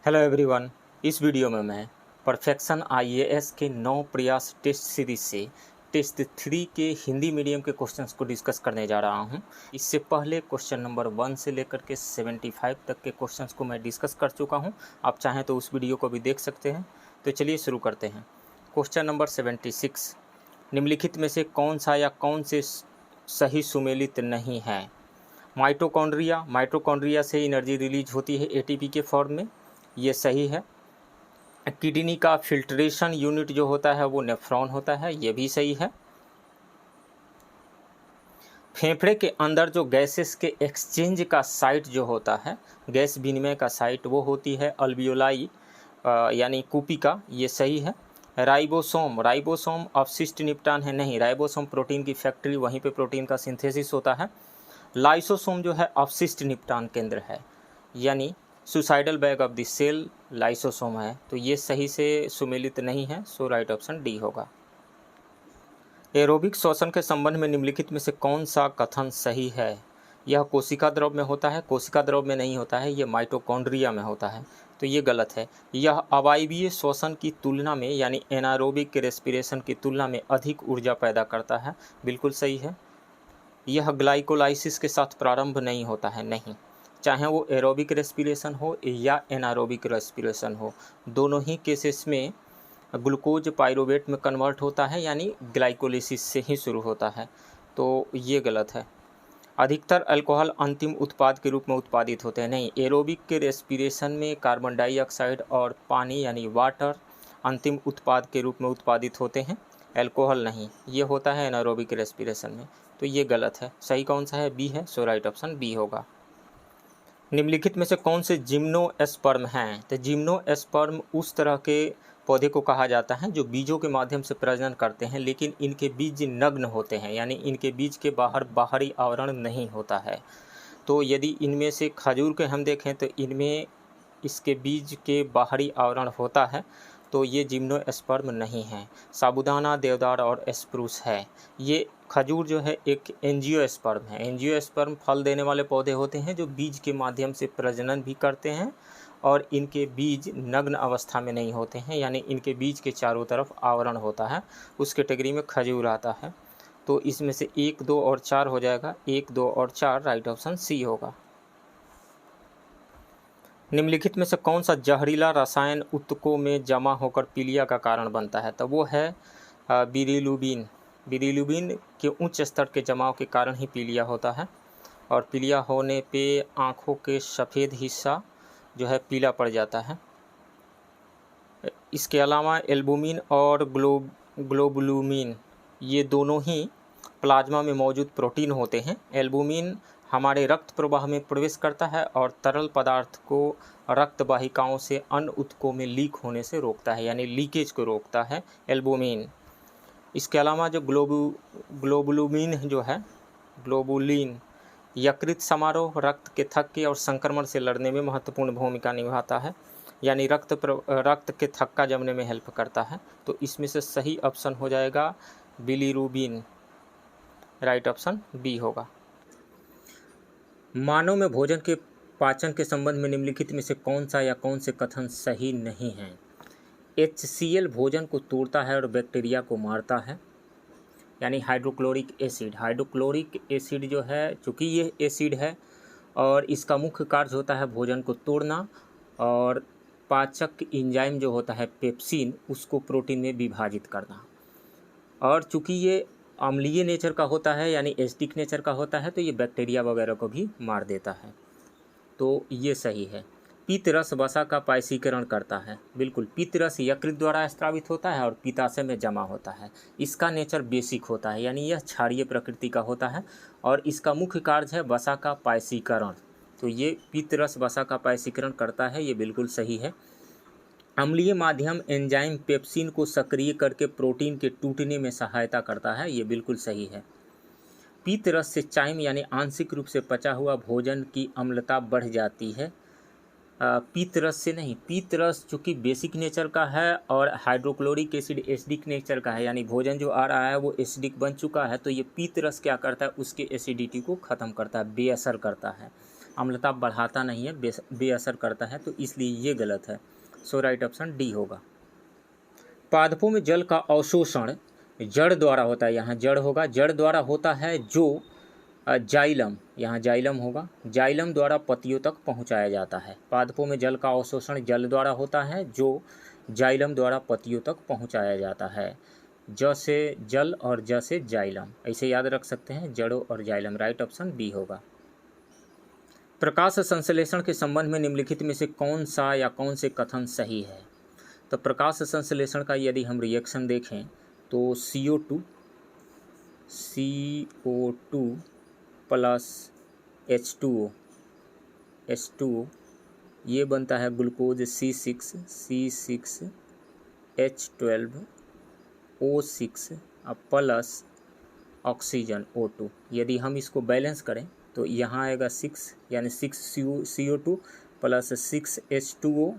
Hello everyone. इस video में मैं परफेक्शन आईएएस के 9 प्रयास टेस्ट सीरीज से टेस्ट 3 के हिंदी मीडियम के क्वेश्चंस को डिस्कस करने जा रहा हूं। इससे पहले क्वेश्चन नंबर 1 से लेकर के 75 तक के क्वेश्चंस को मैं डिस्कस कर चुका हूं। आप चाहें तो उस वीडियो को भी देख सकते हैं। तो चलिए शुरू करते हैं। क्वेश्चन नंबर 76, निम्नलिखित में से कौन सा या कौन से सही सुमेलित नहीं है? माइटोकॉन्ड्रिया से एनर्जी रिलीज होती है एटीपी के फॉर्म में, ये सही है। किडनी का फिल्ट्रेशन यूनिट जो होता है वो नेफ्रॉन होता है, ये भी सही है। फेफड़े के अंदर जो गैसेस के एक्सचेंज का साइट जो होता है, गैस विनिमय का साइट, वो होती है अल्वियोलाई यानी कुपिका, ये सही है। राइबोसोम अवशिष्ट निपटान है, नहीं, राइबोसोम प्रोटीन की फैक्ट्री, वहीं पे प्रोटीन का सिंथेसिस होता है। लाइसोसोम जो है अवशिष्ट निपटान केंद्र है, यानी suicidal bag of the cell lysosome है, तो ये सही से सुमेलित नहीं है, सो राइट ऑप्शन डी होगा। एरोबिक श्वसन के संबंध में निम्नलिखित में से कौन सा कथन सही है? यह कोशिका द्रव में होता है, कोशिका द्रव में नहीं होता है, ये माइटोकॉन्ड्रिया में होता है, तो ये गलत है। यह अवायवीय श्वसन की तुलना में यानी एनारोबिक रेस्पिरेशन की तुलना में अधिक ऊर्जा पैदा करता है, बिल्कुल सही है। यह ग्लाइकोलाइसिस के साथ प्रारंभ नहीं होता है, नहीं, चाहे वो एरोबिक रेस्पिरेशन हो या एनारोबिक रेस्पिरेशन हो, दोनों ही केसेस में ग्लूकोज पाइरूवेट में कन्वर्ट होता है, यानी ग्लाइकोलिसिस से ही शुरू होता है, तो ये गलत है। अधिकतर अल्कोहल अंतिम उत्पाद के रूप में उत्पादित होते हैं, नहीं, एरोबिक के रेस्पिरेशन में कार्बन डाइऑक्साइड और पानी यानी वाटर अंतिम उत्पाद के रूप में उत्पादित होते हैं, अल्कोहल नहीं, ये होता है एनारोबिक रेस्पिरेशन में, तो ये गलत है। सही कौन सा है? बी है, सो राइट ऑप्शन बी होगा। निम्नलिखित में से कौन से जिम्नोस्पर्म हैं? तो जिम्नोस्पर्म उस तरह के पौधे को कहा जाता है जो बीजों के माध्यम से प्रजनन करते हैं, लेकिन इनके बीज नग्न होते हैं, यानी इनके बीज के बाहर बाहरी आवरण नहीं होता है। तो यदि इनमें से खजूर के हम देखें तो इनमें इसके बीज के बाहरी आवरण होता है, तो ये जिम्नोस्पर्म नहीं है। साबूदाना, देवदार और स्प्रूस है। ये खजूर जो है एक एंजियोस्पर्म है। एंजियोस्पर्म फल देने वाले पौधे होते हैं जो बीज के माध्यम से प्रजनन भी करते हैं और इनके बीज नग्न अवस्था में नहीं होते हैं, यानी इनके बीज के चारों तरफ आवरण होता है, उस कैटेगरी में खजूर आता है। तो इसमें से 1, 2 और 4 हो जाएगा, 1, 2 और 4 राइट ऑप्शन सी होगा। निम्नलिखित में से कौन सा जहरीला रसायन ऊतकों में जमा होकर पीलिया का कारण बनता है? तो वो है बिलिरुबिन। बिलिरुबिन के उच्च स्तर के जमाव के कारण ही पीलिया होता है, और पीलिया होने पे आँखों के सफ़ेद हिस्सा जो है पीला पड़ जाता है। इसके अलावा एल्बुमिन और ग्लोबुलुमिन, ये दोनों ही प्लाज्मा में मौजूद प्रोटीन होते हैं। एल्बुमिन हमारे रक्त प्रवाह में प्रवेश करता है और तरल पदार्थ को रक्त वाहिकाओं से अन्य ऊतकों में लीक होने से रोकता है, यानी लीकेज को रोकता है एल्बुमिन। इसके अलावा जो ग्लोबुलुमिन जो है, ग्लोबुलिन, यकृत समारोह, रक्त के थक्के और संक्रमण से लड़ने में महत्वपूर्ण भूमिका निभाता है, यानी रक्त के थक्का जमने में हेल्प करता है। तो इसमें से सही ऑप्शन हो जाएगा बिलिरुबिन, राइट ऑप्शन बी होगा। मानव में भोजन के पाचन के संबंध में निम्नलिखित में से कौन सा या कौन से कथन सही नहीं हैं? HCl भोजन को तोड़ता है और बैक्टीरिया को मारता है, यानी हाइड्रोक्लोरिक एसिड जो है, चूँकि ये एसिड है और इसका मुख्य कार्य होता है भोजन को तोड़ना, और पाचक एंजाइम जो होता है पेप्सिन, उसको प्रोटीन में विभाजित करना, और चूँकि ये अम्लीय नेचर का होता है यानी एसिडिक नेचर का होता है, तो ये बैक्टीरिया वगैरह को भी मार देता है, तो ये सही है। पित्त रस वसा का पायसीकरण करता है, बिल्कुल, पित्त रस यकृत द्वारा स्रावित होता है और पित्ताशय में जमा होता है। इसका नेचर बेसिक होता है, यानी यह क्षारीय प्रकृति का होता है, और इसका मुख्य कार्य है वसा का पायसीकरण, तो ये पित्त रस वसा का पायसीकरण करता है, ये बिल्कुल सही है। अम्लीय माध्यम एंजाइम पेप्सिन को सक्रिय करके प्रोटीन के टूटने में सहायता करता है, ये बिल्कुल सही है। पित्त रस से चाइम यानी आंशिक रूप से पचा हुआ भोजन की अम्लता बढ़ जाती है। पित्त रस से नहीं, पित्त रस चूँकि बेसिक नेचर का है और हाइड्रोक्लोरिक एसिड एसिडिक नेचर का है, यानी भोजन जो आ रहा है वो एसिडिक बन चुका है, तो ये पित्त रस क्या करता है, उसके एसिडिटी को ख़त्म करता है, बेअसर करता है। अम्लता बढ़ाता नहीं है, बेअसर करता है, तो इसलिए ये गलत है। सो राइट ऑप्शन डी होगा। पादपों में जल का अवशोषण जड़ द्वारा होता है, यहाँ जड़ होगा, जड़ द्वारा होता है जो जाइलम, यहाँ जाइलम होगा, जाइलम द्वारा पत्तियों तक पहुँचाया जाता है। पादपों में जल का अवशोषण जल द्वारा होता है जो जाइलम द्वारा पत्तियों तक पहुँचाया जाता है। ज से जल और ज से जाइलम, ऐसे याद रख सकते हैं, जड़ों और जाइलम। राइट ऑप्शन बी होगा। प्रकाश संश्लेषण के संबंध में निम्नलिखित में से कौन सा या कौन से कथन सही है? तो प्रकाश संश्लेषण का यदि हम रिएक्शन देखें तो CO2 प्लस H2O ये बनता है glucose C6H12O6 plus oxygen O2। यदि हम इसको बैलेंस करें तो यहाँ आएगा 6 यानी 6CO2 plus 6H2O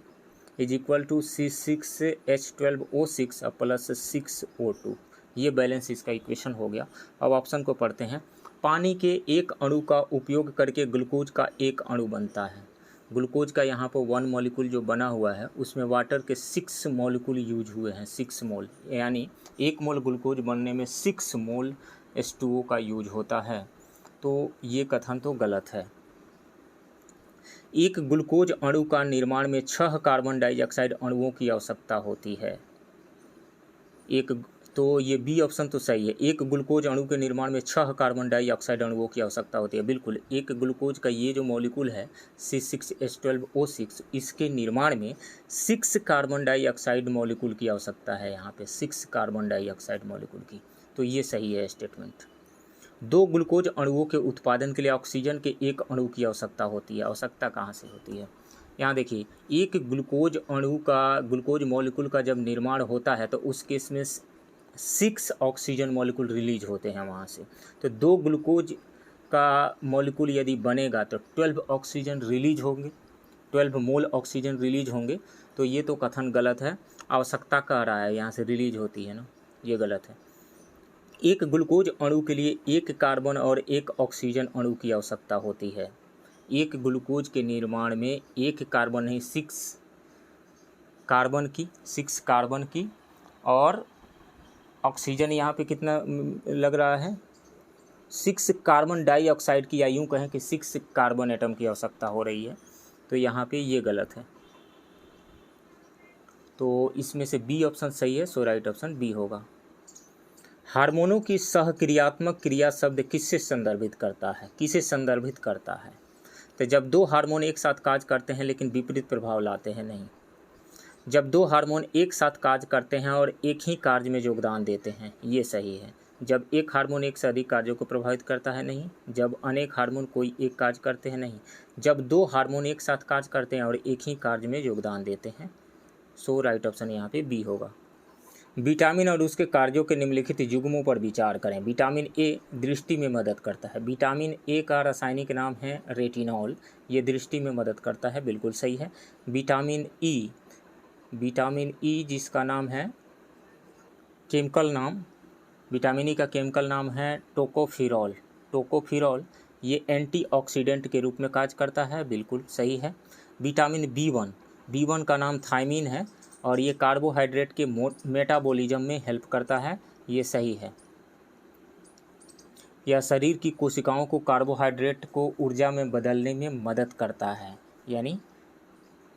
is equal to C6H12O6 plus 6O2। ये बैलेंस इसका इक्वेशन हो गया। अब ऑप्शन को पढ़ते हैं। पानी के एक अणु का उपयोग करके ग्लूकोज का एक अणु बनता है। ग्लूकोज का यहाँ पर 1 मॉलिक्यूल जो बना हुआ है उसमें वाटर के 6 मॉलिक्यूल यूज हुए हैं, 6 मोल, यानी 1 मोल ग्लूकोज बनने में 6 मोल H2O का यूज होता है। तो ये कथन तो गलत है। एक ग्लूकोज अणु का निर्माण में 6 कार्बन डाइऑक्साइड अणुओं की आवश्यकता होती है। तो ये बी ऑप्शन तो सही है। एक ग्लूकोज अणु के निर्माण में 6 कार्बन डाइऑक्साइड अणुओं की आवश्यकता होती है। बिल्कुल, एक ग्लूकोज का ये जो मॉलिक्यूल है C6H12O6, इसके निर्माण में 6 कार्बन डाइऑक्साइड मॉलिक्यूल की आवश्यकता है। यहाँ पे 6 कार्बन डाइऑक्साइड मॉलिक्यूल की, तो ये सही है स्टेटमेंट। 2 ग्लूकोज अणुओं के उत्पादन के लिए ऑक्सीजन के एक अणु की आवश्यकता होती है। आवश्यकता कहाँ से होती है? यहाँ देखिए, एक ग्लूकोज अणु का, ग्लूकोज मॉलिक्यूल का जब निर्माण होता है तो उस केस में 6 ऑक्सीजन मॉलिक्यूल रिलीज होते हैं वहाँ से। तो 2 ग्लूकोज का मॉलिक्यूल यदि बनेगा तो 12 ऑक्सीजन रिलीज होंगे, 12 मोल ऑक्सीजन रिलीज होंगे। तो ये तो कथन गलत है। आवश्यकता कह रहा है, यहाँ से रिलीज होती है ना, ये गलत है। एक ग्लूकोज अणु के लिए 1 कार्बन और 1 ऑक्सीजन अणु की आवश्यकता होती है। एक ग्लूकोज के निर्माण में 1 कार्बन नहीं, 6 कार्बन की और ऑक्सीजन यहाँ पे कितना लग रहा है, 6 कार्बन डाइऑक्साइड की, या यूँ कहें कि 6 कार्बन एटम की आवश्यकता हो रही है। तो यहाँ पे ये गलत है। तो इसमें से बी ऑप्शन सही है। सो राइट ऑप्शन बी होगा। हार्मोनों की सहक्रियात्मक क्रिया शब्द किससे संदर्भित करता है? किसे संदर्भित करता है? तो जब 2 हार्मोन एक साथ कार्य करते हैं लेकिन विपरीत प्रभाव लाते हैं, नहीं। जब 2 हार्मोन एक साथ कार्य करते हैं और एक ही कार्य में योगदान देते हैं, ये सही है। जब एक हार्मोन एक से अधिक कार्यों को प्रभावित करता है, नहीं। जब अनेक हार्मोन कोई एक कार्य करते हैं, नहीं। जब 2 हार्मोन एक साथ कार्य करते हैं और एक ही कार्य में योगदान देते हैं। सो राइट ऑप्शन यहाँ पे बी होगा। विटामिन और उसके कार्यों के निम्नलिखित युग्मों पर विचार करें। विटामिन ए दृष्टि में मदद करता है। विटामिन ए का रासायनिक नाम है रेटिनॉल, ये दृष्टि में मदद करता है, बिल्कुल सही है। विटामिन ई जिसका नाम है, केमिकल नाम, विटामिन ई का केमिकल नाम है टोकोफिरॉल, ये एंटीऑक्सीडेंट के रूप में कार्य करता है, बिल्कुल सही है। विटामिन बी1 का नाम थायमीन है और ये कार्बोहाइड्रेट के मेटाबॉलिज्म में हेल्प करता है, ये सही है। यह शरीर की कोशिकाओं को कार्बोहाइड्रेट को ऊर्जा में बदलने में मदद करता है, यानी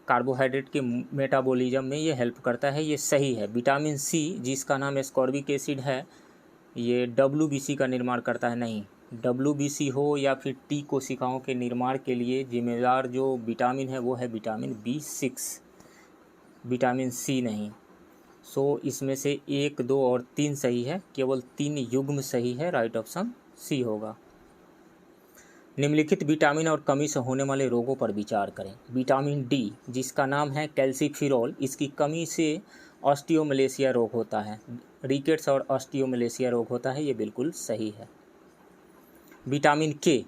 कार्बोहाइड्रेट के मेटाबॉलिज्म में ये हेल्प करता है, ये सही है। विटामिन सी जिसका नाम एस्कॉर्बिक एसिड है, ये WBC का निर्माण करता है, नहीं। WBC हो या फिर T कोशिकाओं के निर्माण के लिए जिम्मेदार जो विटामिन है वो है विटामिन B6, विटामिन सी नहीं। सो इसमें से 1, 2 और 3 सही है, केवल 3 युग्म सही है। राइट ऑप्शन सी होगा। निम्नलिखित विटामिन और कमी से होने वाले रोगों पर विचार करें। विटामिन डी जिसका नाम है कैल्सीफिरोल, इसकी कमी से ऑस्टियोमलेशिया रोग होता है, रिकेट्स और ऑस्टियोमलेशिया रोग होता है, ये बिल्कुल सही है। विटामिन के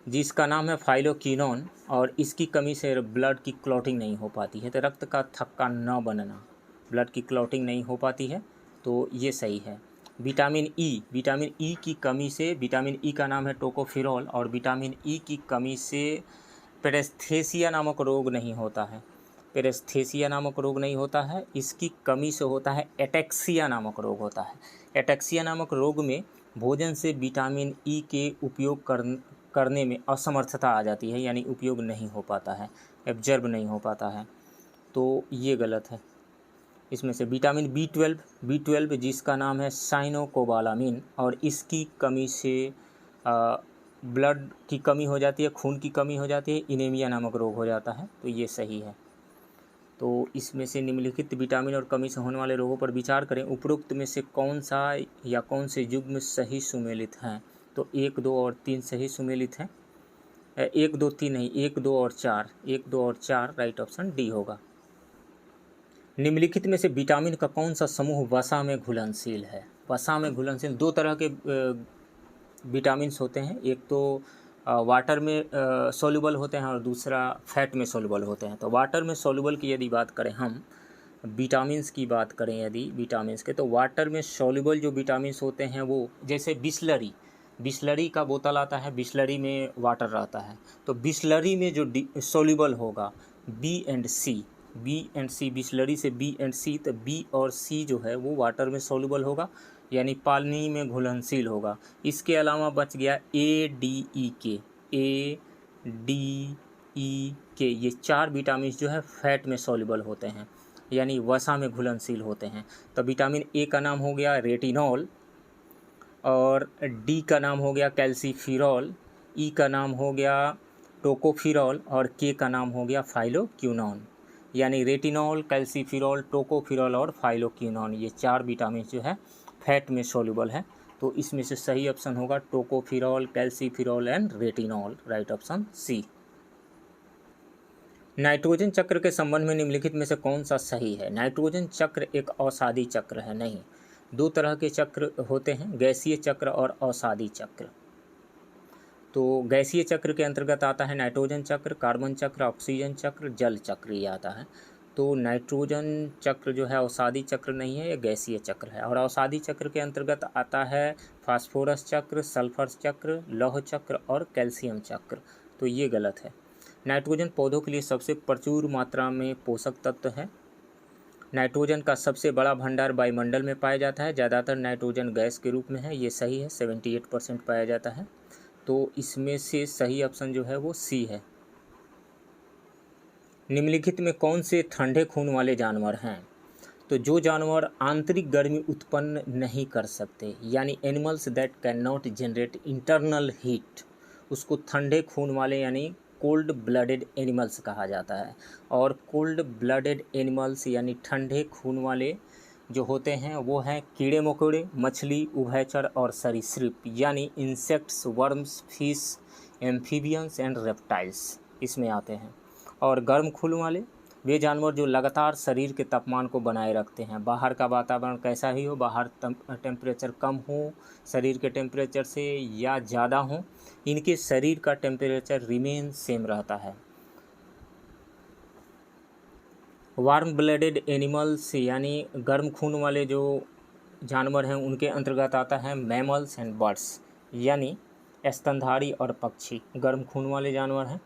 जिसका नाम है फाइलोक्विनोन और इसकी कमी से ब्लड की क्लॉटिंग नहीं हो पाती है, तो रक्त का थक्का न बनना, ब्लड की क्लॉटिंग नहीं हो पाती है, तो ये सही है। विटामिन ई की कमी से, विटामिन ई का नाम है टोकोफिरॉल और विटामिन ई की कमी से पेरेस्थेसिया नामक रोग नहीं होता है, पेरेस्थेसिया नामक रोग नहीं होता है, इसकी कमी से होता है एटेक्सिया नामक रोग होता है। एटेक्सिया नामक रोग में भोजन से विटामिन ई के उपयोग करने में असमर्थता आ जाती है, यानी उपयोग नहीं हो पाता है, एब्जर्ब नहीं हो पाता है, तो ये गलत है। इसमें से विटामिन बी ट्वेल्व जिसका नाम है साइनोकोबालामिन, और इसकी कमी से ब्लड की कमी हो जाती है, खून की कमी हो जाती है, इनेमिया नामक रोग हो जाता है, तो ये सही है। तो इसमें से निम्नलिखित विटामिन और कमी से होने वाले रोगों पर विचार करें, उपरोक्त में से कौन सा या कौन से युग्म सही सुमेलित हैं? तो 1, 2 और 3 सही सुमेलित हैं। 1, 2, 3 नहीं, 1, 2 और 4, 1, 2 और 4 राइट ऑप्शन डी होगा। निम्नलिखित में से विटामिन का कौन सा समूह वसा में घुलनशील है? वसा में घुलनशील दो तरह के विटामिन्स होते हैं, एक तो वाटर में सॉल्युबल होते हैं और दूसरा फैट में सॉल्युबल होते हैं। तो वाटर में सॉल्युबल की यदि बात करें, हम विटामिन्स की बात करें यदि विटामिन्स के, तो वाटर में सॉल्युबल जो विटामिन्स होते हैं वो जैसे बिस्लरी का बोतल आता है, बिस्लरी में वाटर रहता है, तो बिस्लरी में जो सॉल्युबल होगा बी एंड सी, बिस्लरी से बी एंड सी, तो बी और सी जो है वो वाटर में सॉल्युबल होगा, यानी पानी में घुलनशील होगा। इसके अलावा बच गया ADE के, ये 4 विटामिन जो है फैट में सॉल्युबल होते हैं, यानी वसा में घुलनशील होते हैं। तो विटामिन ए का नाम हो गया रेटिनॉल, और डी का नाम हो गया कैल्सीफिरॉल, ई का नाम हो गया टोकोफिरॉल, और के का नाम हो गया फाइलोक्विनोन। यानी रेटिनॉल, कैल्सीफिरॉल, टोकोफिरॉल और फाइलोक्विनोन, ये 4 विटामिन जो है फैट में सॉल्युबल है। तो इसमें से सही ऑप्शन होगा tocopherol, calciferol and retinol, right option C. Nitrogen चक्र के संबंध में निम्नलिखित में से कौन सा सही है? नाइट्रोजन चक्र एक अवसादी चक्र है, नहीं। 2 तरह के चक्र होते हैं, गैसीय चक्र और अवसादी चक्र। तो गैसीय चक्र के अंतर्गत आता है नाइट्रोजन चक्र, कार्बन चक्र, ऑक्सीजन चक्र, जल चक्र, ये आता है। तो नाइट्रोजन चक्र जो है अवसादी चक्र नहीं है, ये गैसीय चक्र है। और अवसादी चक्र के अंतर्गत आता है फास्फोरस चक्र, सल्फर चक्र, लौह चक्र और कैल्शियम चक्र, तो ये गलत है। नाइट्रोजन पौधों के लिए सबसे प्रचुर मात्रा में पोषक तत्व है। नाइट्रोजन का सबसे बड़ा भंडार वायुमंडल में पाया जाता है, ज़्यादातर नाइट्रोजन गैस के रूप में है, ये सही है, 78% पाया जाता है। तो इसमें से सही ऑप्शन जो है वो सी है। निम्नलिखित में कौन से ठंडे खून वाले जानवर हैं? तो जो जानवर आंतरिक गर्मी उत्पन्न नहीं कर सकते, यानी animals that can not generate internal heat, उसको ठंडे खून वाले यानी कोल्ड ब्लडेड एनिमल्स कहा जाता है। और कोल्ड ब्लडेड एनिमल्स यानी ठंडे खून वाले जो होते हैं वो हैं कीड़े मकोड़े, मछली, उभयचर और सरीसृप, यानी insects, worms, fish, amphibians and reptiles इसमें आते हैं। और गर्म खून वाले वे जानवर जो लगातार शरीर के तापमान को बनाए रखते हैं, बाहर का वातावरण कैसा ही हो, बाहर टेम्परेचर कम हो शरीर के टेम्परेचर से या ज़्यादा हो, इनके शरीर का टेम्परेचर रिमेन सेम रहता है। वार्म ब्लडेड एनिमल्स यानी गर्म खून वाले जो जानवर हैं उनके अंतर्गत आता है मैमल्स एंड बर्ड्स, यानी स्तनधारी और पक्षी गर्म खून वाले जानवर हैं।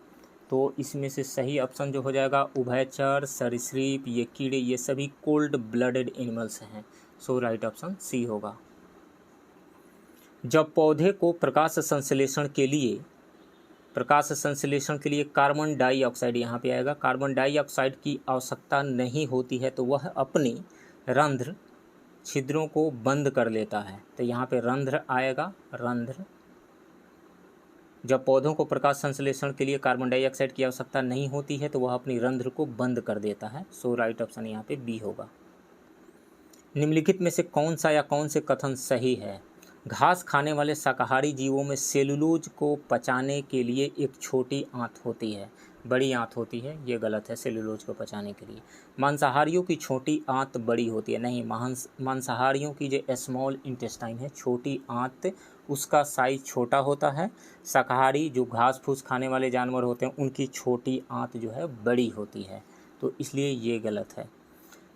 तो इसमें से सही ऑप्शन जो हो जाएगा उभयचर, सरीसृप, ये कीड़े, ये सभी कोल्ड ब्लडेड एनिमल्स हैं, सो राइट ऑप्शन सी होगा। जब पौधे को प्रकाश संश्लेषण के लिए कार्बन डाइऑक्साइड, यहाँ पे आएगा, कार्बन डाइऑक्साइड की आवश्यकता नहीं होती है तो वह अपनी रंध्र छिद्रों को बंद कर लेता है। तो यहाँ पे रंध्र आएगा, रंध्र। जब पौधों को प्रकाश संश्लेषण के लिए कार्बन डाइऑक्साइड की आवश्यकता नहीं होती है तो वह अपनी रंध्र को बंद कर देता है, सो राइट ऑप्शन यहाँ पे बी होगा। निम्नलिखित में से कौन सा या कौन से कथन सही है? घास खाने वाले शाकाहारी जीवों में सेलुलोज को पचाने के लिए एक छोटी आंत होती है, बड़ी आंत होती है, ये गलत है। सेलुलोज को पचाने के लिए मांसाहारियों की छोटी आंत बड़ी होती है, नहीं। मांसाहारियों की जो स्मॉल इंटेस्टाइन है, छोटी आंत, उसका साइज छोटा होता है। शाकाहारी जो घास फूस खाने वाले जानवर होते हैं उनकी छोटी आंत जो है बड़ी होती है, तो इसलिए ये गलत है।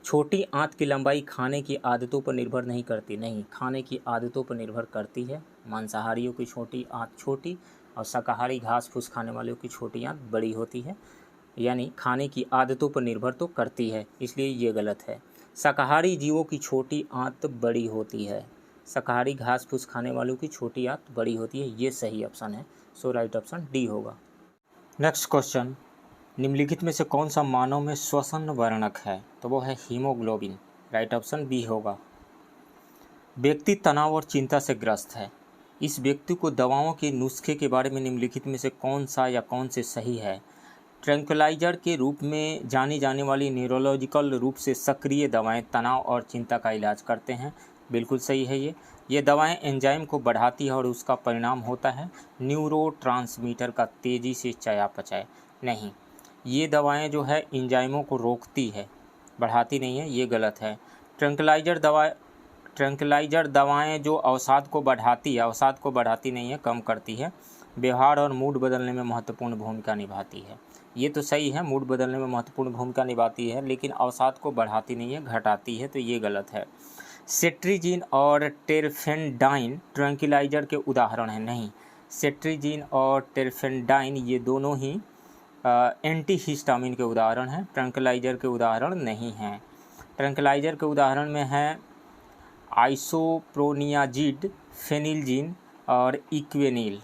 छोटी आंत की लंबाई खाने की आदतों पर निर्भर नहीं करती, नहीं, खाने की आदतों पर निर्भर करती है। मांसाहारियों की छोटी आंत छोटी और शाकाहारी घास फूस खाने वालों की छोटी आंत बड़ी होती है, यानी खाने की आदतों पर निर्भर तो करती है, इसलिए ये गलत है। शाकाहारी जीवों की छोटी आंत बड़ी होती है, शाकाहारी घास फूस खाने वालों की छोटी आंत बड़ी होती है, ये सही ऑप्शन है। सो राइट ऑप्शन डी होगा। नेक्स्ट क्वेश्चन, निम्नलिखित में से कौन सा मानव में श्वसन वर्णक है? तो वो है हीमोग्लोबिन, राइट ऑप्शन बी होगा। व्यक्ति तनाव और चिंता से ग्रस्त है, इस व्यक्ति को दवाओं के नुस्खे के बारे में निम्नलिखित में से कौन सा या कौन से सही है? ट्रैंक्विलाइजर के रूप में जानी जाने वाली न्यूरोलॉजिकल रूप से सक्रिय दवाएं तनाव और चिंता का इलाज करते हैं, बिल्कुल सही है ये दवाएं एंजाइम को बढ़ाती है और उसका परिणाम होता है न्यूरोट्रांसमीटर का तेज़ी से चयापचय। नहीं, ये दवाएं जो है एंजाइमों को रोकती है, बढ़ाती नहीं है, ये गलत है। ट्रैंक्विलाइजर दवाएं जो अवसाद को बढ़ाती है, अवसाद को बढ़ाती नहीं है, कम करती है, व्यवहार और मूड बदलने में महत्वपूर्ण भूमिका निभाती है। ये तो सही है, मूड बदलने में महत्वपूर्ण भूमिका निभाती है, लेकिन अवसाद को बढ़ाती नहीं है, घटाती है, तो ये गलत है। सेट्रिजिन और टेरफेंडाइन ट्रैंक्विलाइजर के उदाहरण हैं, नहीं, सेट्रिजिन और टेरफेंडाइन ये दोनों ही एंटीहिस्टामिन के उदाहरण हैं, ट्रैंक्विलाइजर के उदाहरण नहीं हैं। ट्रैंक्विलाइजर के उदाहरण में है आइसोप्रोनियाजिड, फेनिलजिन और इक्वेनिल।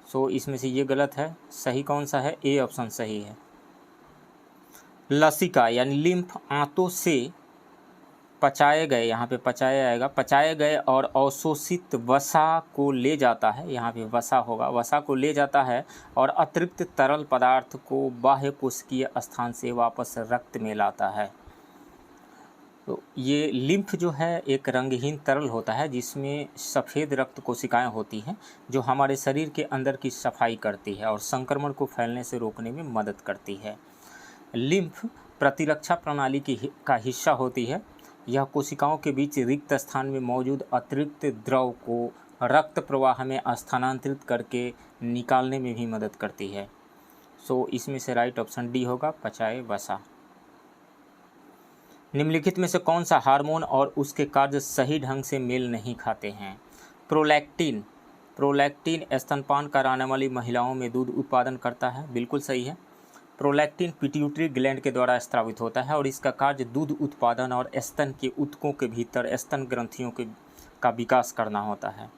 सो इसमें से ये गलत है, सही कौन सा है? ए ऑप्शन सही है। लसिका यानी लिम्फ आंतों से पचाए गए, यहाँ पे पचाया आएगा, पचाए गए और अवशोषित वसा को ले जाता है, यहाँ पे वसा होगा, वसा को ले जाता है और अतिरिक्त तरल पदार्थ को बाह्य कोशिकीय स्थान से वापस रक्त में लाता है। तो ये लिम्फ जो है एक रंगहीन तरल होता है जिसमें सफ़ेद रक्त कोशिकाएं होती हैं जो हमारे शरीर के अंदर की सफाई करती है और संक्रमण को फैलने से रोकने में मदद करती है। लिम्फ प्रतिरक्षा प्रणाली का हिस्सा होती है, यह कोशिकाओं के बीच रिक्त स्थान में मौजूद अतिरिक्त द्रव को रक्त प्रवाह में स्थानांतरित करके निकालने में भी मदद करती है। सो इसमें से राइट ऑप्शन डी होगा, पचाए वसा। निम्नलिखित में से कौन सा हार्मोन और उसके कार्य सही ढंग से मेल नहीं खाते हैं? प्रोलैक्टिन, प्रोलैक्टिन स्तनपान कराने वाली महिलाओं में दूध उत्पादन करता है, बिल्कुल सही है। प्रोलैक्टिन पिट्यूटरी ग्लैंड के द्वारा स्रावित होता है और इसका कार्य दूध उत्पादन और स्तन के ऊतकों के भीतर स्तन ग्रंथियों का विकास करना होता है।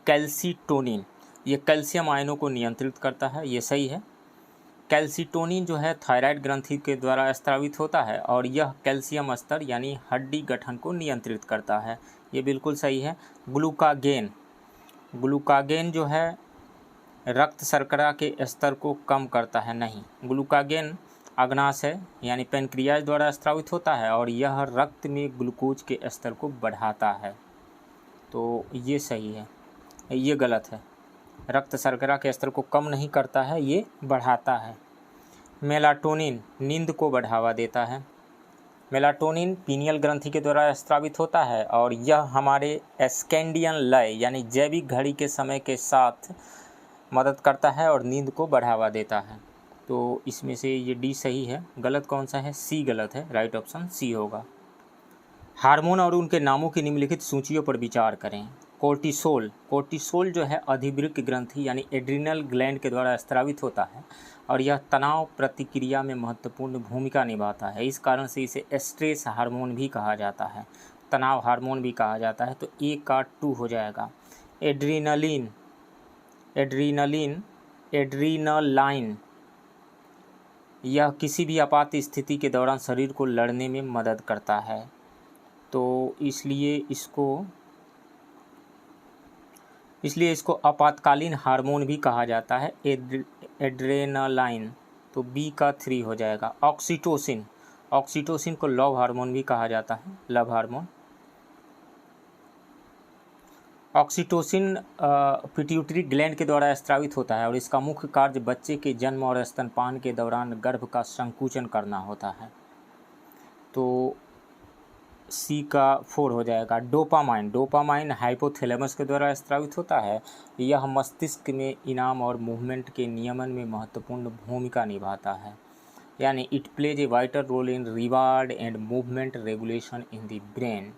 कैल्सीटोनिन, ये कैल्शियम आयनों को नियंत्रित करता है, ये सही है। कैल्सीटोनिन जो है थायराइड ग्रंथि के द्वारा स्रावित होता है और यह कैल्शियम स्तर यानी हड्डी गठन को नियंत्रित करता है, ये बिल्कुल सही है। ग्लूकागेन, ग्लूकागेन जो है रक्त शर्करा के स्तर को कम करता है, नहीं, ग्लूकागेन अग्नाशय है यानी पेनक्रियाज द्वारा स्रावित होता है और यह रक्त में ग्लूकोज के स्तर को बढ़ाता है, तो ये सही है, ये गलत है। रक्त शर्करा के स्तर को कम नहीं करता है, ये बढ़ाता है। मेलाटोनिन नींद को बढ़ावा देता है, मेलाटोनिन पीनियल ग्रंथि के द्वारा स्रावित होता है और यह हमारे स्कैंडियन लय यानी जैविक घड़ी के समय के साथ मदद करता है और नींद को बढ़ावा देता है। तो इसमें से ये डी सही है, गलत कौन सा है? सी गलत है, राइट ऑप्शन सी होगा। हार्मोन और उनके नामों की निम्नलिखित सूचियों पर विचार करें। कोर्टिसोल, कोर्टिसोल जो है अधिवृक्क ग्रंथि यानी एड्रिनल ग्लैंड के द्वारा स्रावित होता है और यह तनाव प्रतिक्रिया में महत्वपूर्ण भूमिका निभाता है, इस कारण से इसे स्ट्रेस हार्मोन भी कहा जाता है, तनाव हार्मोन भी कहा जाता है, तो ए का 2 हो जाएगा। एड्रीनलिन, एड्रीनलाइन यह किसी भी आपात स्थिति के दौरान शरीर को लड़ने में मदद करता है, तो इसलिए इसको आपातकालीन हार्मोन भी कहा जाता है, एड्रेनालाइन, तो बी का 3 हो जाएगा। ऑक्सीटोसिन, ऑक्सीटोसिन को लव हार्मोन भी कहा जाता है, love hormone. Oxytocin pituitary gland के द्वारा स्रावित होता है और इसका मुख्य कार्य बच्चे के जन्म और स्तनपान के दौरान गर्भ का संकुचन करना होता है, तो सी का 4 हो जाएगा। डोपामाइन, डोपामाइन हाइपोथैलेमस के द्वारा स्रावित होता है, यह मस्तिष्क में इनाम और मूवमेंट के नियमन में महत्वपूर्ण भूमिका निभाता है, यानी it plays a vital role in reward and movement regulation in the brain.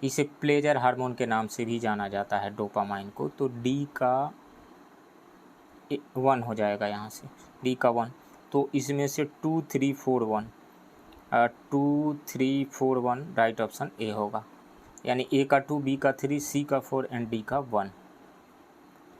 इसे प्लेजर हार्मोन के नाम से भी जाना जाता है डोपामाइन को, तो डी का 1 हो जाएगा यहाँ से, डी का 1। तो इसमें से 2 3 4 1, 2 3 4 1 राइट ऑप्शन ए होगा, यानी ए का 2, बी का 3, सी का 4 एंड डी का 1।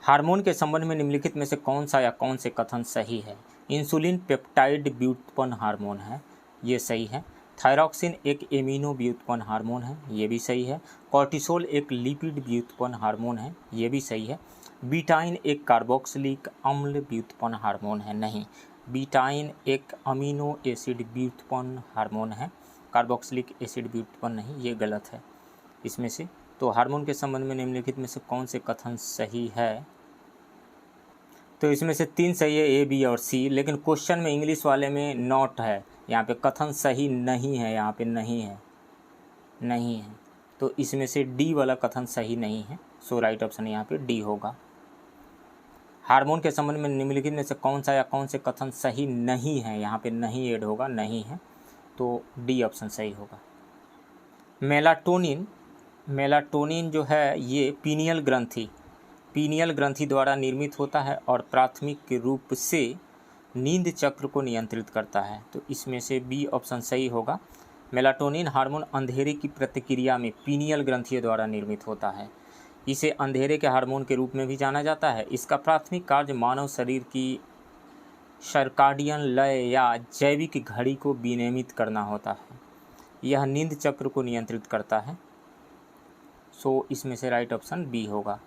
हार्मोन के संबंध में निम्नलिखित में से कौन सा या कौन से कथन सही है? इंसुलिन पेप्टाइड व्युत्पन्न हार्मोन है, ये सही है। थायरॉक्सिन एक एमिनो व्युत्पन्न हार्मोन है, ये भी सही है। कॉर्टिसोल एक लिपिड व्युत्पन्न हार्मोन है, ये भी सही है। बीटाइन एक कार्बोक्सिलिक अम्ल व्युत्पन्न हार्मोन है, नहीं। बीटाइन एक अमीनो एसिड व्युत्पन्न हार्मोन है, कार्बोक्सिलिक एसिड व्युत्पन्न नहीं, ये गलत है इसमें से। तो हार्मोन के संबंध में निम्नलिखित में से कौन से कथन सही है? तो इसमें से 3 सही है, ए बी और सी, लेकिन क्वेश्चन में इंग्लिश वाले में नॉट है, यहाँ पे कथन सही नहीं है, यहाँ पे नहीं है, नहीं है। तो इसमें से डी वाला कथन सही नहीं है, सो राइट ऑप्शन यहाँ पे डी होगा। हार्मोन के संबंध में निम्नलिखित में से कौन सा या कौन से कथन सही नहीं है? यहाँ पे नहीं ऐड होगा, नहीं है, तो डी ऑप्शन सही होगा। मेलाटोनिन जो है ये पीनियल ग्रंथि द्वारा निर्मित होता है और प्राथमिक रूप से नींद चक्र को नियंत्रित करता है, तो इसमें से बी ऑप्शन सही होगा। मेलाटोनिन हार्मोन अंधेरे की प्रतिक्रिया में पीनियल ग्रंथियों द्वारा निर्मित होता है। इसे अंधेरे के हार्मोन के रूप में भी जाना जाता है। इसका प्राथमिक कार्य मानव शरीर की सर्काडियन लय या जैविक घड़ी को विनियमित करना होता है। यह नींद चक्र को नियंत्रित करता है, सो इसमें से राइट ऑप्शन बी होगा।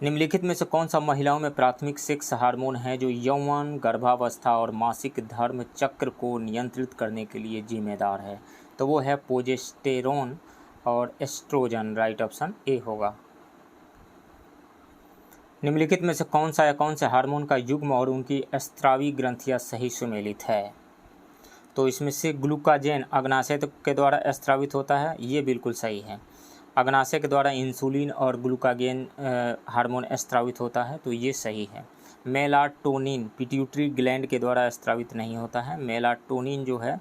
निम्नलिखित में से कौन सा महिलाओं में प्राथमिक सेक्स हार्मोन है जो यौवन, गर्भावस्था और मासिक धर्म चक्र को नियंत्रित करने के लिए जिम्मेदार है? तो वो है प्रोजेस्टेरोन और एस्ट्रोजन, राइट ऑप्शन ए होगा। निम्नलिखित में से कौन सा या कौन से हार्मोन का युग्म और उनकी स्रावी ग्रंथियां सही सुमेलित है? तो इसमें से ग्लूकाजेन अग्नाशय के द्वारा स्रावित होता है, ये बिल्कुल सही है। अग्नाशय के द्वारा इंसुलिन और ग्लूकागेन हार्मोन स्रावित होता है, तो ये सही है। मेलाटोनिन पिट्यूटरी ग्लैंड के द्वारा स्रावित नहीं होता है। मेलाटोनिन जो है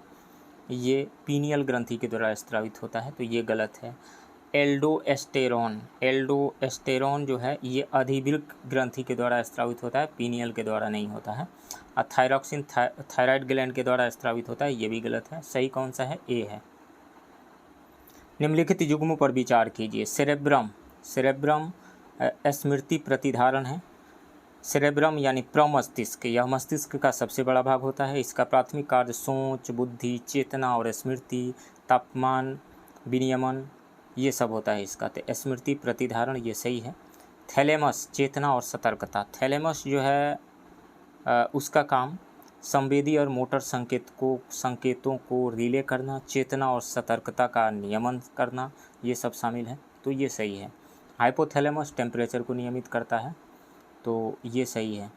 ये पीनियल ग्रंथि के द्वारा स्रावित होता है, तो ये गलत है। एल्डोस्टेरोन जो है ये अधिवृक्क ग्रंथि के द्वारा स्रावित होता है, पीनियल के द्वारा नहीं होता है। और थायरॉक्सिन थायराइड ग्लैंड के द्वारा स्रावित होता है, ये भी गलत है। सही कौन सा है? ए है। निम्नलिखित युग्मों पर विचार कीजिए। सेरेब्रम स्मृति प्रतिधारण है। सेरेब्रम यानी प्रमस्तिष्क, यह मस्तिष्क का सबसे बड़ा भाग होता है। इसका प्राथमिक कार्य सोच, बुद्धि, चेतना और स्मृति, तापमान विनियमन, ये सब होता है इसका। तो स्मृति प्रतिधारण ये सही है। थैलेमस चेतना और सतर्कता, थैलेमस जो है उसका काम संवेदी और मोटर संकेतों को रिले करना, चेतना और सतर्कता का नियमन करना, ये सब शामिल है, तो ये सही है। हाइपोथैलेमस टेम्परेचर को नियमित करता है, तो ये सही है।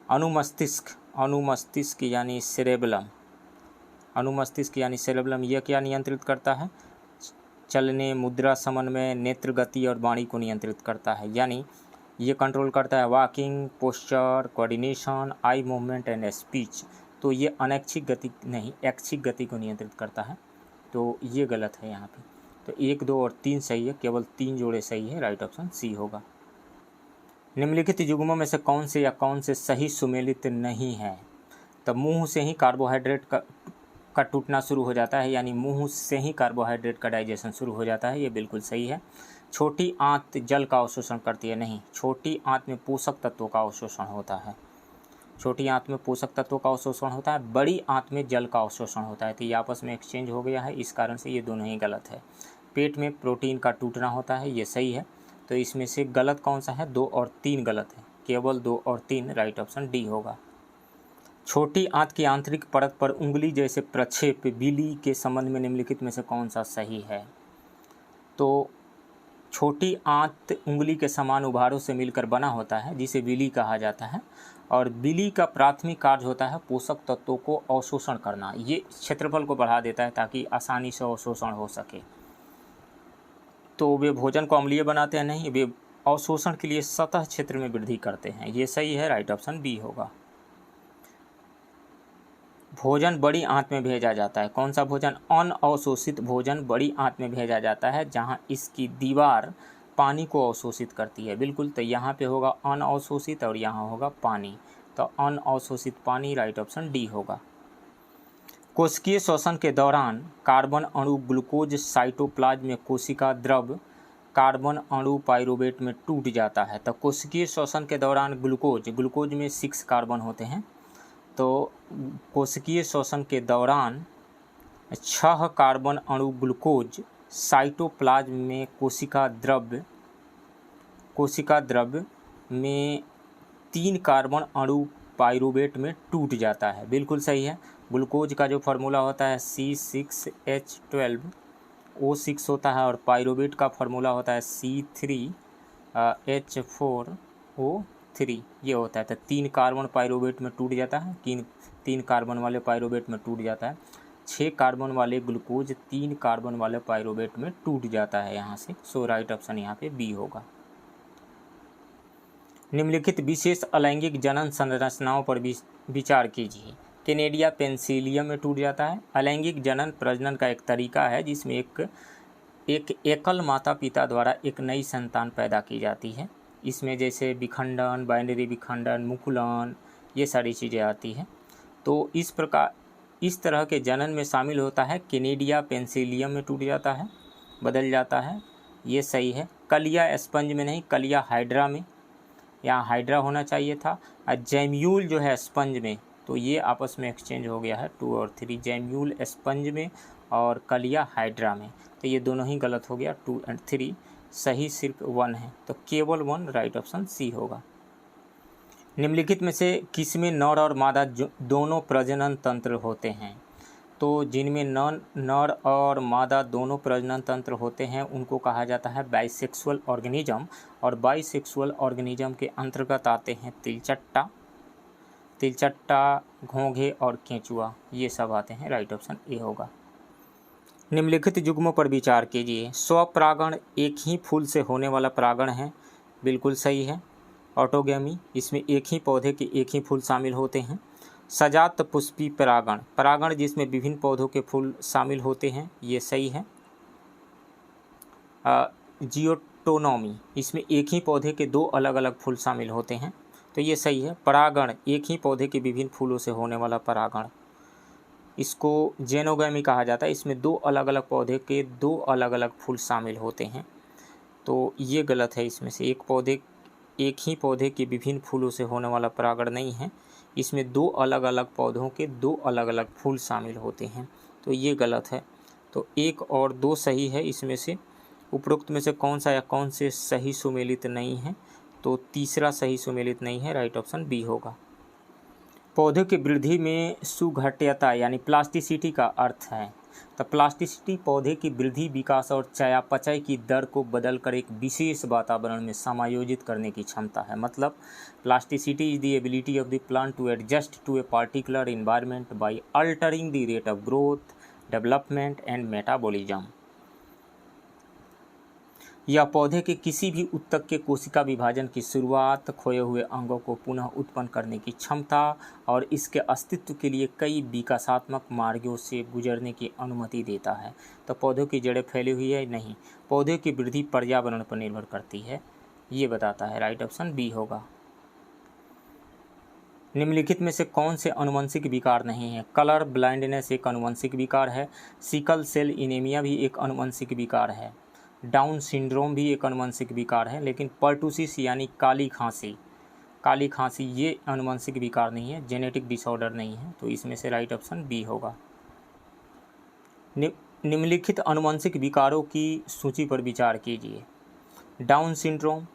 अनुमस्तिष्क यानी सेरेबलम यह क्या नियंत्रित करता है? चलने, मुद्रा समन्वय, नेत्र गति और वाणी को नियंत्रित करता है, यानी ये कंट्रोल करता है walking, posture, coordination, eye movement and speech. तो ये अनैच्छिक गति नहीं, ऐच्छिक गति को नियंत्रित करता है, तो ये गलत है यहाँ पे। तो 1, 2 और 3 सही है, केवल 3 जोड़े सही है, राइट ऑप्शन सी होगा। निम्नलिखित युग्मों में से कौन से या कौन से सही सुमेलित नहीं है? तब मुंह से ही कार्बोहाइड्रेट का टूटना शुरू हो जाता है, यानी मुंह से ही कार्बोहाइड्रेट का डाइजेशन शुरू हो जाता है, ये बिल्कुल सही है। छोटी आंत जल का अवशोषण करती है, नहीं। छोटी आंत में पोषक तत्वों का अवशोषण होता है। छोटी आंत में पोषक तत्वों का अवशोषण होता है, बड़ी आंत में जल का अवशोषण होता है, तो ये आपस में एक्सचेंज हो गया है, इस कारण से ये दोनों ही गलत है। पेट में प्रोटीन का टूटना होता है, ये सही है। तो इसमें से गलत कौन सा है? 2 और 3 गलत है, केवल 2 और 3, राइट ऑप्शन डी होगा। छोटी आंत की आंतरिक परत पर उंगली जैसे प्रक्षेप विली के संबंध में निम्नलिखित में से कौन सा सही है? तो छोटी आंत उंगली के समान उभारों से मिलकर बना होता है, जिसे विली कहा जाता है, और विली का प्राथमिक कार्य होता है पोषक तत्वों को अवशोषण करना। ये क्षेत्रफल को बढ़ा देता है ताकि आसानी से अवशोषण हो सके। तो वे भोजन को अम्लीय बनाते हैं, नहीं, वे अवशोषण के लिए सतह क्षेत्र में वृद्धि करते हैं, ये सही है, राइट ऑप्शन बी होगा। भोजन बड़ी आंत में भेजा जाता है, कौन सा भोजन? अनअवशोषित भोजन बड़ी आंत में भेजा जाता है, जहां इसकी दीवार पानी को अवशोषित करती है। बिल्कुल, तो यहाँ पे होगा अनअवशोषित और यहाँ होगा पानी, तो अनअवशोषित पानी, राइट ऑप्शन डी होगा। कोशिकीय श्वसन के दौरान कार्बन अणु ग्लूकोज साइटोप्लाज्म में कोशिका द्रव कार्बन अणु पाइरूवेट में टूट जाता है। तो कोशिकीय श्वसन के दौरान ग्लूकोज में 6 कार्बन होते हैं, तो कोशिकीय श्वसन के दौरान 6 कार्बन अणु ग्लूकोज साइटोप्लाज्म में कोशिका द्रव में 3 कार्बन अणु पाइरूवेट में टूट जाता है। बिल्कुल सही है। ग्लूकोज का जो फार्मूला होता है C6H12O6 होता है, और पाइरूवेट का फार्मूला होता है C3H4O3 ये होता है। तो 3 कार्बन पाइरूवेट में टूट जाता है, 3 कार्बन वाले पाइरूवेट में टूट जाता है। 6 कार्बन वाले ग्लूकोज 3 कार्बन वाले पाइरूवेट में टूट जाता है यहाँ से। सो राइट ऑप्शन यहाँ पे बी होगा। निम्नलिखित विशेष अलैंगिक जनन संरचनाओं पर विचार कीजिए। कैनेडिया पेंसिलियम में टूट जाता है। अलैंगिक जनन प्रजनन का एक तरीका है जिसमें एक एकल माता पिता द्वारा एक नई संतान पैदा की जाती है। इसमें जैसे विखंडन, बाइनरी विखंडन, मुकुलन, ये सारी चीज़ें आती हैं। तो इस तरह के जनन में शामिल होता है कैनेडिया पेंसिलियम में टूट जाता है, बदल जाता है, ये सही है। कलिया स्पंज में नहीं, कलिया हाइड्रा में, यहाँ हाइड्रा होना चाहिए था। और जैम्यूल जो है स्पंज में, तो ये आपस में एक्सचेंज हो गया है 2 और 3, जैम्यूल स्पंज में और कलिया हाइड्रा में, तो ये दोनों ही गलत हो गया। 2 और 3 सही सिर्फ 1 है, तो केवल 1 राइट ऑप्शन सी होगा। निम्नलिखित में से किसमें नर और मादा दोनों प्रजनन तंत्र होते हैं? तो जिनमें नर और मादा दोनों प्रजनन तंत्र होते हैं उनको कहा जाता है बाइसेक्सुअल ऑर्गेनिज्म, और बाइसेक्सुअल ऑर्गेनिज्म के अंतर्गत आते हैं तिलचट्टा, घोंघे और केंचुआ, ये सब आते हैं। राइट ऑप्शन ए होगा। निम्नलिखित युग्मों पर विचार कीजिए। स्वपरागण एक ही फूल से होने वाला परागण है, बिल्कुल सही है। ऑटोगैमी, इसमें एक ही पौधे के एक ही फूल शामिल होते हैं। सजात पुष्पी परागण जिसमें विभिन्न पौधों के फूल शामिल होते हैं, ये सही है। जियोटोनॉमी, इसमें एक ही पौधे के 2 अलग अलग फूल शामिल होते हैं, तो ये सही है। परागण एक ही पौधे के विभिन्न फूलों से होने वाला परागण, इसको जेनोगैमी कहा जाता है। इसमें 2 अलग अलग पौधे के 2 अलग अलग फूल शामिल होते हैं, तो ये गलत है। इसमें से एक ही पौधे के विभिन्न फूलों से होने वाला परागण नहीं है, इसमें 2 अलग अलग पौधों के 2 अलग अलग फूल शामिल होते हैं, तो ये गलत है। तो 1 और 2 सही है। इसमें से उपरोक्त में से कौन सा या कौन से सही सुमेलित नहीं है? तो तीसरा सही सुमेलित नहीं है, राइट ऑप्शन बी होगा। पौधे की वृद्धि में सुघट्यता यानी प्लास्टिसिटी का अर्थ है। तो प्लास्टिसिटी पौधे की वृद्धि, विकास और चयापचय की दर को बदलकर एक विशेष वातावरण में समायोजित करने की क्षमता है। मतलब plasticity is the ability of the plant to adjust to a particular environment by altering the rate of growth, development and metabolism. या पौधे के किसी भी ऊतक के कोशिका विभाजन की शुरुआत, खोए हुए अंगों को पुनः उत्पन्न करने की क्षमता और इसके अस्तित्व के लिए कई विकासात्मक मार्गों से गुजरने की अनुमति देता है। तो पौधों की जड़ें फैली हुई है? नहीं, पौधे की वृद्धि पर्यावरण पर निर्भर करती है, ये बताता है। राइट ऑप्शन बी होगा। निम्नलिखित में से कौन से अनुवंशिक विकार नहीं है? कलर ब्लाइंडनेस एक अनुवंशिक विकार है। सिकल सेल एनीमिया भी एक अनुवंशिक विकार है। डाउन सिंड्रोम भी एक अनुवंशिक विकार है। लेकिन पर्टुसिस यानी काली खांसी ये अनुवंशिक विकार नहीं है, जेनेटिक डिसऑर्डर नहीं है, तो इसमें से राइट ऑप्शन बी होगा। निम्नलिखित अनुवंशिक विकारों की सूची पर विचार कीजिए। डाउन सिंड्रोम,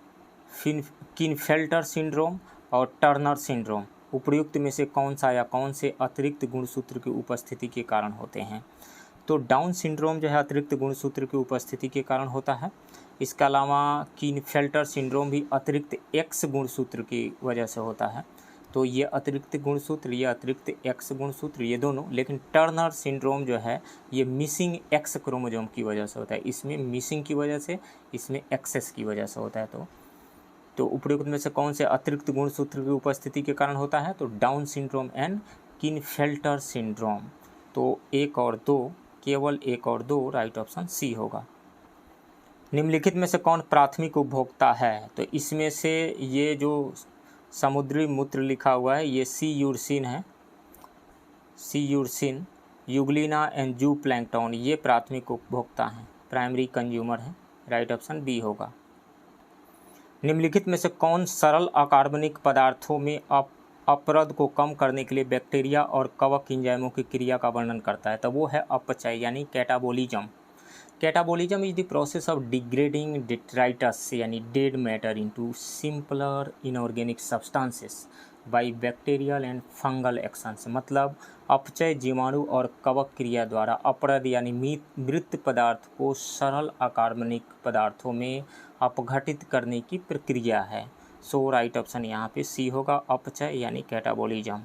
किनफेल्टर सिंड्रोम और टर्नर सिंड्रोम उपयुक्त में से कौन सा या कौन से अतिरिक्त गुणसूत्र की उपस्थिति के कारण होते हैं? तो डाउन सिंड्रोम जो है अतिरिक्त गुणसूत्र की उपस्थिति के कारण होता है। इसके अलावा किनफेल्टर सिंड्रोम भी अतिरिक्त एक्स गुणसूत्र की वजह से होता है, तो ये अतिरिक्त गुणसूत्र, ये अतिरिक्त एक्स गुणसूत्र, ये दोनों। लेकिन टर्नर सिंड्रोम जो है ये मिसिंग एक्स क्रोमोसोम की वजह से होता है, इसमें मिसिंग की वजह से, इसमें एक्सेस की वजह से होता है। तो उपयुक्त में से कौन से अतिरिक्त गुणसूत्र की उपस्थिति के कारण होता है? तो डाउन सिंड्रोम एंड किनफेल्टर सिंड्रोम। तो 1 और 2, केवल 1 और 2 राइट ऑप्शन सी होगा। निम्नलिखित में से कौन प्राथमिक उपभोक्ता है? तो इसमें से ये जो समुद्री मूत्र लिखा हुआ है ये सी यूरसिन है, सी यूरसिन, यूग्लिना एंड जू प्लैंकटन, ये प्राथमिक उपभोक्ता हैं, प्राइमरी कंज्यूमर हैं। राइट ऑप्शन बी होगा। निम्नलिखित में से कौन सरल अकार्बनिक पदार्थों में अपरद को कम करने के लिए बैक्टीरिया और कवक एंजाइमों की क्रिया का वर्णन करता है? तो वो है अपचय यानी catabolism. Catabolism is the process of degrading detritus यानी dead matter into simpler inorganic substances by bacterial and fungal actions. मतलब अपचय जीवाणु और कवक क्रिया द्वारा अपरद यानी मृत पदार्थ को सरल अकार्बनिक पदार्थों में अपघटित करने की प्रक्रिया है। सो राइट ऑप्शन यहाँ पे सी होगा, अपचय यानी कैटाबोलिज्म।